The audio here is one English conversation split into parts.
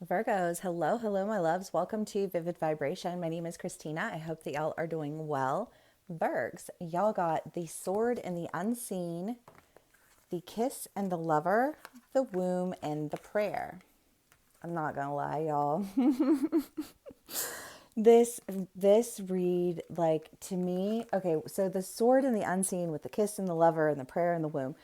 Virgos, hello, hello, my loves. Welcome to Vivid Vibration. My name is Christina. I hope that y'all are doing well. Virgs, y'all got the sword and the unseen, the kiss and the lover, the womb and the prayer. I'm not gonna lie, y'all. this this read, like, to me, okay, so the sword and the unseen with the kiss and the lover and the prayer and the womb.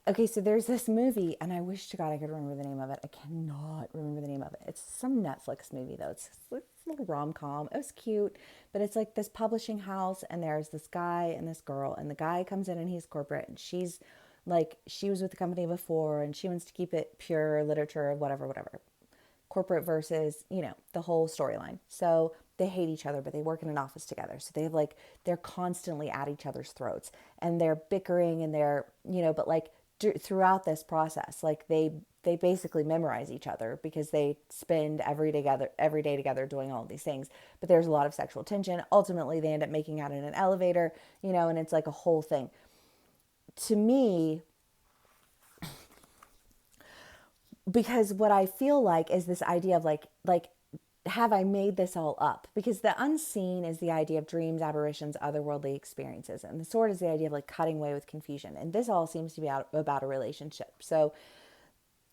Okay, so there's this movie, and I wish to God I could remember the name of it. I cannot remember the name of it. It's some Netflix movie, though. It's a little rom-com. It was cute, but it's like this publishing house, and there's this guy and this girl, and the guy comes in and he's corporate, and she's like, she was with the company before, and she wants to keep it pure literature, whatever, whatever. Corporate versus, the whole storyline. So they hate each other, but they work in an office together. So they have like, they're constantly at each other's throats, and they're bickering, and they're, but like throughout this process, like they basically memorize each other because they spend every day together doing all of these things. But there's a lot of sexual tension. Ultimately, they end up making out in an elevator, and it's like a whole thing. To me, because what I feel like is this idea of like have I made this all up? Because the unseen is the idea of dreams, aberrations, otherworldly experiences, and the sword is the idea of like cutting away with confusion. And this all seems to be about a relationship. So,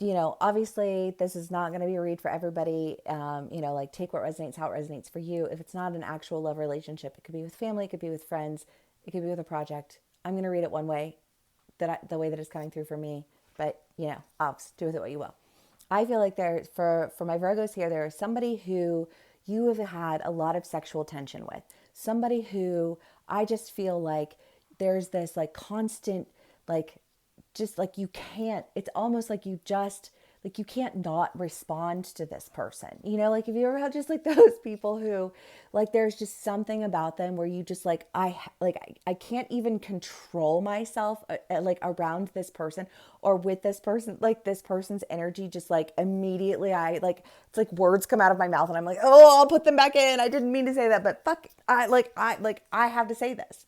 obviously this is not going to be a read for everybody. Like, take what resonates, how it resonates for you. If it's not an actual love relationship, it could be with family, it could be with friends, it could be with a project. I'm going to read it one way, the way that it's coming through for me. But I'll do with it what you will. I feel like there, for my Virgos here, there is somebody who you have had a lot of sexual tension with. Somebody who I just feel like there's this like constant, like, just like you can't, it's almost like you just, like, you can't not respond to this person. Like, if you ever had just like those people who, like, there's just something about them where you just like, I can't even control myself, like, around this person or with this person. Like, this person's energy just like immediately, it's like words come out of my mouth and I'm like, oh, I'll put them back in. I didn't mean to say that, but fuck, I have to say this,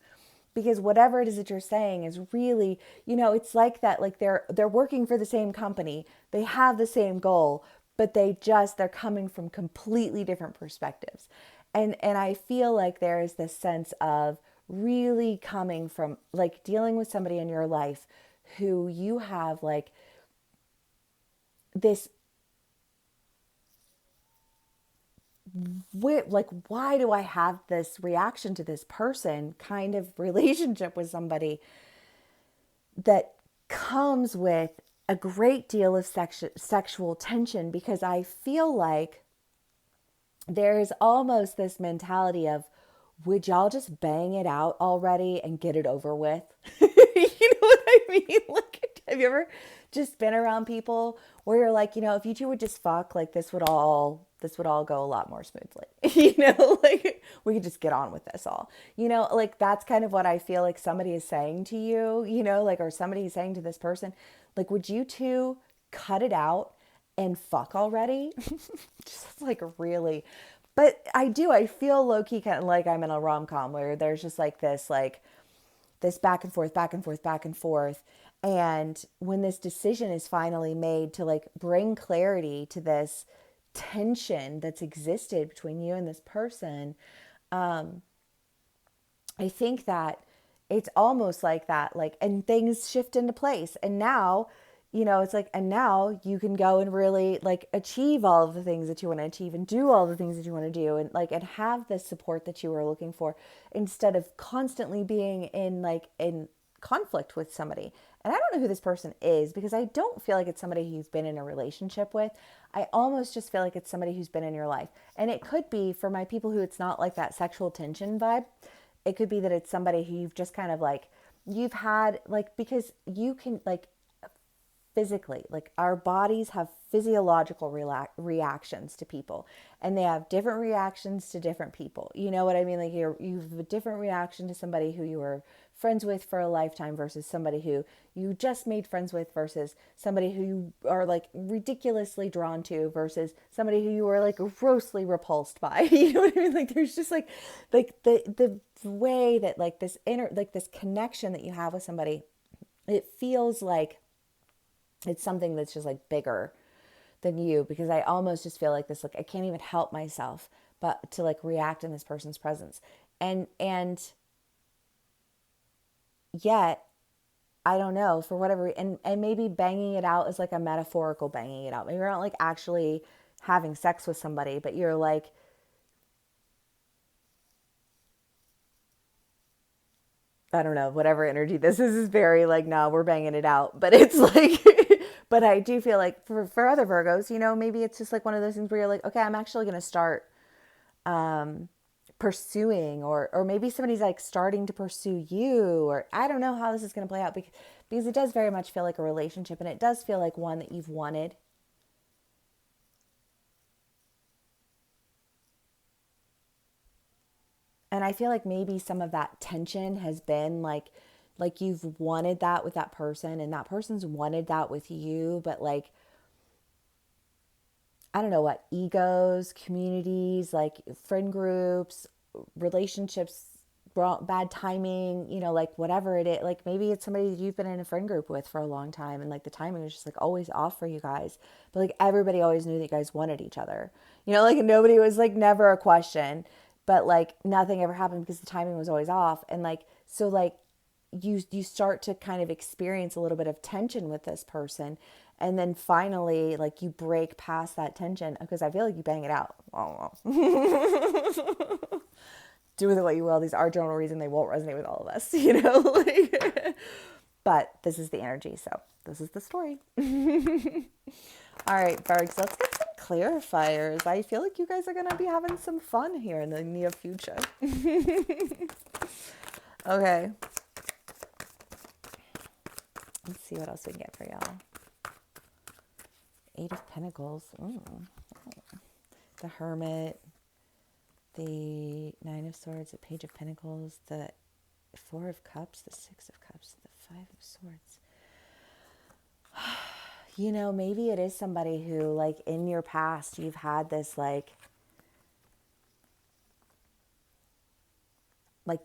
because whatever it is that you're saying is really, it's like that, like, they're working for the same company, they have the same goal, but they're coming from completely different perspectives. And I feel like there is this sense of really coming from, like, dealing with somebody in your life who you have like this, like, why do I have this reaction to this person kind of relationship with somebody that comes with a great deal of sexual tension? Because I feel like there's almost this mentality of, would y'all just bang it out already and get it over with? You know what I mean? Like, have you ever just been around people where you're like, if you two would just fuck, like, this would all go a lot more smoothly. Like, we could just get on with this all. Like, that's kind of what I feel like somebody is saying to you, like, or somebody is saying to this person, like, would you two cut it out and fuck already? Just like, really. But I feel low key kind of like I'm in a rom com where there's just like this back and forth, back and forth, back and forth. And when this decision is finally made to like bring clarity to this tension that's existed between you and this person, I think that it's almost like that, like, and things shift into place. And now, it's like, and now you can go and really like achieve all of the things that you want to achieve and do all the things that you want to do, and like, and have the support that you were looking for, instead of constantly being in conflict with somebody. And I don't know who this person is, because I don't feel like it's somebody you've been in a relationship with. I almost just feel like it's somebody who's been in your life. And it could be, for my people who it's not like that sexual tension vibe, it could be that it's somebody who you've just kind of like, you've had like, because you can like, physically, like, our bodies have physiological reactions to people, and they have different reactions to different people. You know what I mean? Like, you have a different reaction to somebody who you were friends with for a lifetime versus somebody who you just made friends with versus somebody who you are like ridiculously drawn to versus somebody who you were like grossly repulsed by. You know what I mean? Like, there's just like the way that like this inner, like this connection that you have with somebody, it feels like it's something that's just like bigger than you, because I almost just feel like this, like I can't even help myself but to like react in this person's presence. And yet I don't know, for whatever, and maybe banging it out is like a metaphorical banging it out. Maybe you're not like actually having sex with somebody, but you're like, I don't know, whatever energy this is very like, no, we're banging it out. But it's like, but I do feel like for other Virgos, maybe it's just like one of those things where you're like, okay, I'm actually going to start pursuing, or maybe somebody's like starting to pursue you, or I don't know how this is going to play out, because it does very much feel like a relationship, and it does feel like one that you've wanted. And I feel like maybe some of that tension has been like you've wanted that with that person, and that person's wanted that with you, but like, I don't know what, egos, communities, like friend groups, relationships, wrong, bad timing, like whatever it is. Like maybe it's somebody that you've been in a friend group with for a long time, and like the timing was just like always off for you guys. But like everybody always knew that you guys wanted each other. Like nobody was like never a question, but like nothing ever happened because the timing was always off. And like, so like you start to kind of experience a little bit of tension with this person, and then finally like you break past that tension, because I feel like you bang it out. Do with it what you will. These are general reasons they won't resonate with all of us, like, but this is the energy, so this is the story. All right, Bergs, let's get some clarifiers. I feel like you guys are going to be having some fun here in the near future. Okay, let's see what else we can get for y'all. Eight of Pentacles. The Hermit. The Nine of Swords. The Page of Pentacles. The Four of Cups. The Six of Cups. The Five of Swords. Maybe it is somebody who, like, in your past, you've had this, like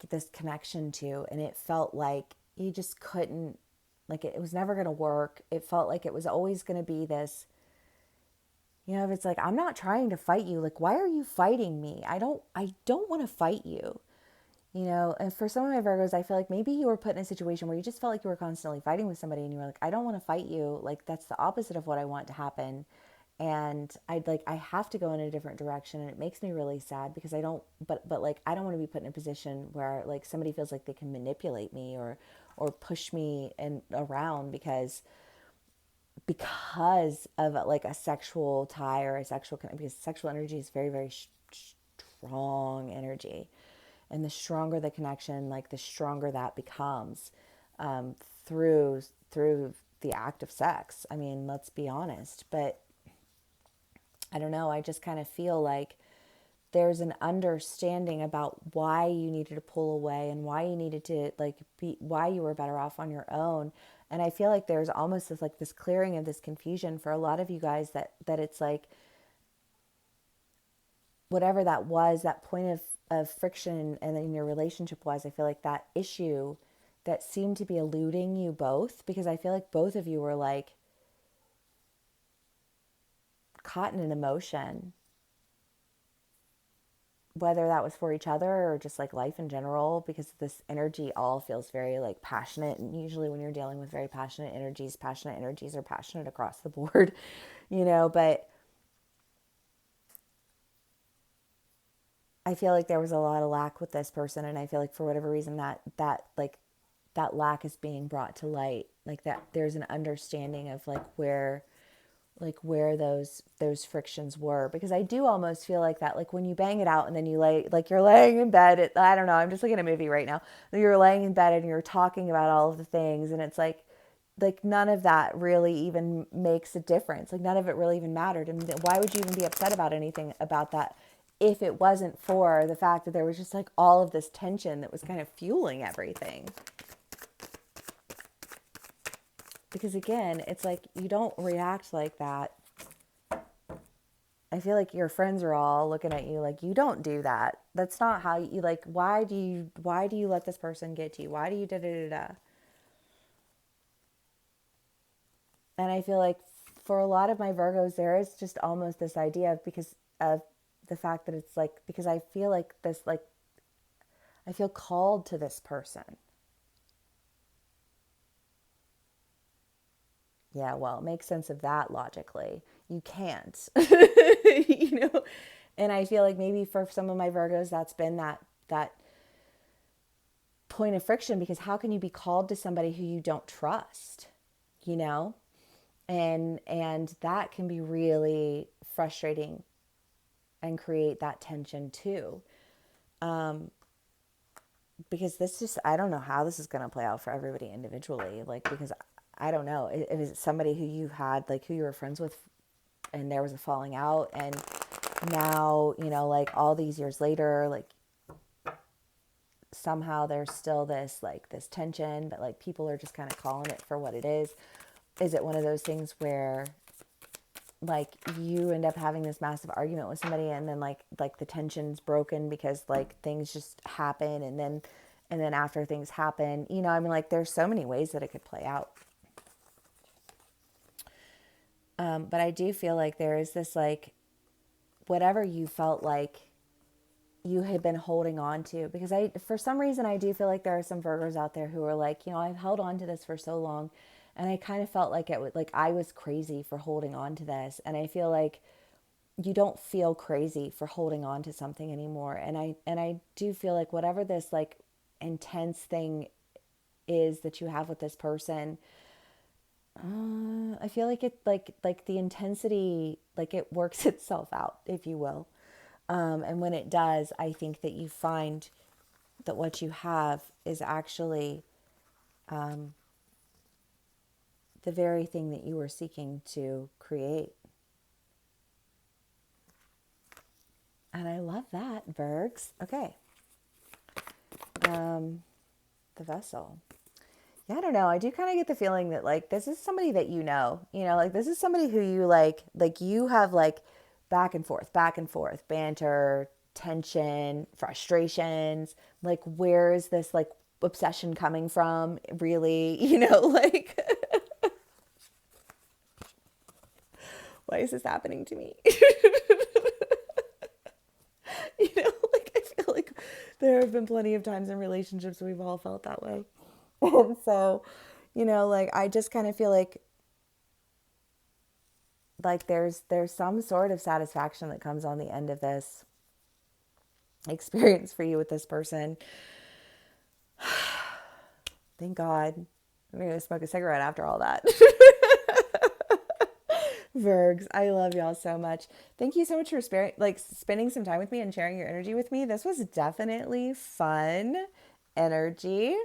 this connection to, and it felt like you just couldn't, like it was never going to work. It felt like it was always going to be this, if it's like, I'm not trying to fight you, like, why are you fighting me? I don't want to fight you. And for some of my Virgos, I feel like maybe you were put in a situation where you just felt like you were constantly fighting with somebody, and you were like, I don't want to fight you. Like, that's the opposite of what I want to happen. And I have to go in a different direction. And it makes me really sad, because I don't, but like, I don't want to be put in a position where like somebody feels like they can manipulate me, or push me and around because of like a sexual tie or a sexual, because sexual energy is very, very strong energy. And the stronger the connection, like the stronger that becomes, through the act of sex. I mean, let's be honest. But I don't know. I just kind of feel like there's an understanding about why you needed to pull away, and why you needed to why you were better off on your own. And I feel like there's almost this clearing of this confusion for a lot of you guys, that it's like, whatever that was, that point of friction and in your relationship was, I feel like that issue that seemed to be eluding you both, because I feel like both of you were like caught in an emotion, whether that was for each other or just like life in general, because this energy all feels very like passionate. And usually when you're dealing with very passionate energies are passionate across the board, but I feel like there was a lot of lack with this person. And I feel like for whatever reason that lack is being brought to light, like that there's an understanding of where those frictions were. Because I do almost feel like that, like when you bang it out and then you you're laying in bed, I don't know, I'm just looking at a movie right now. You're laying in bed and you're talking about all of the things, and it's like none of that really even makes a difference. Like none of it really even mattered. And why would you even be upset about anything about that, if it wasn't for the fact that there was just like all of this tension that was kind of fueling everything? Because again, it's like, you don't react like that. I feel like your friends are all looking at you like, you don't do that. That's not how you, like, why do you let this person get to you? Why do you da da da da? And I feel like for a lot of my Virgos, there is just almost this idea of, because of the fact that it's like, because I feel like this, like, I feel called to this person. Yeah, well, it makes sense of that logically. You can't, you know? And I feel like maybe for some of my Virgos, that's been that point of friction, because how can you be called to somebody who you don't trust, you know? And that can be really frustrating and create that tension too. Because this just, I don't know how this is going to play out for everybody individually. Like, because I don't know. Is it somebody who you had, like, who you were friends with and there was a falling out, and now, you know, like all these years later, like somehow there's still this, like, this tension, but like people are just kind of calling it for what it is. Is it one of those things where like you end up having this massive argument with somebody, and then like the tension's broken because like things just happen, and then after things happen, you know, I mean, like there's so many ways that it could play out. But I do feel like there is this, like, whatever you felt like you had been holding on to, because for some reason, I do feel like there are some Virgos out there who are like, you know, I've held on to this for so long, and I kind of felt like it would, like I was crazy for holding on to this. And I feel like you don't feel crazy for holding on to something anymore. And I do feel like whatever this, like, intense thing is that you have with this person, I feel like it, like the intensity, like it works itself out, if you will. And when it does, I think that you find that what you have is actually the very thing that you were seeking to create. And I love that, Virgs. Okay. The vessel. Yeah, I don't know. I do kind of get the feeling that like this is somebody that you know, like this is somebody who you like you have like back and forth, banter, tension, frustrations. Like, where is this like obsession coming from? Really, you know, like, why is this happening to me? You know, like I feel like there have been plenty of times in relationships we've all felt that way. And so, you know, like I just kind of feel like there's some sort of satisfaction that comes on the end of this experience for you with this person. Thank God. I'm going to smoke a cigarette after all that. Virgs, I love y'all so much. Thank you so much for spending some time with me and sharing your energy with me. This was definitely fun energy.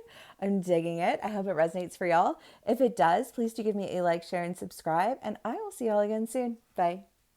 I'm digging it. I hope it resonates for y'all. If it does, please do give me a like, share, and subscribe. And I will see y'all again soon. Bye.